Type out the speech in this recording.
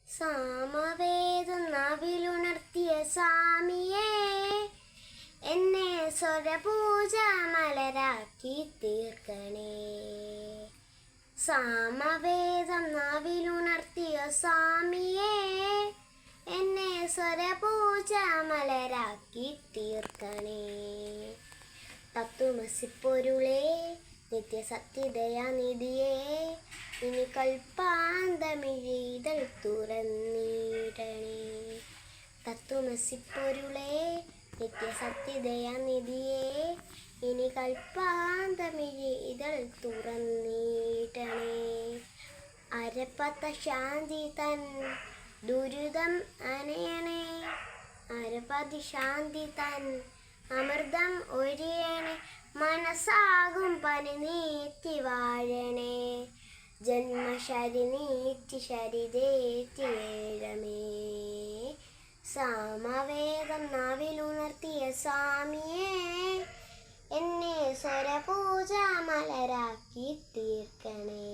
സാമവേദം നാവിലുണർത്തിയ സ്വാമിയേ, എന്നെ സ്വരപൂജ മലരാക്കി തീർക്കണേ. സാമവേദം നാവിലുണർത്തിയ സ്വാമിയേ, എന്നെ സ്വരപൂജ മലരാക്കി തീർക്കണേ. തത്വമസിപ്പൊരുളേ, നിത്യസത്യദയാനിധിയേ, ഇനി കൽപ്പാന്തമിഴിതൾ തുറന്നിടണേ. തത്വമസിപ്പൊരുളേ, നിത്യസത്യദയാനിധിയേ, ഇനി കൽപ്പാന്തമിഴിതൾ തുറന്നിടണേ. അരപ്പത്ത ശാന്തി തൻ ദുരിതം അനയണേ, അരപതി ശാന്തി തൻ അമൃതം ഒരിയണേ. മനസ്സാകും പനി നീറ്റി വാഴണേ, ജന്മശരി നീറ്റി ശരിതേറ്റിയേഴമേ. സാമവേദം നാവിലുണർത്തിയ സ്വാമിയേ, എന്നെ സ്വരപൂജ മലരാക്കി തീർക്കണേ.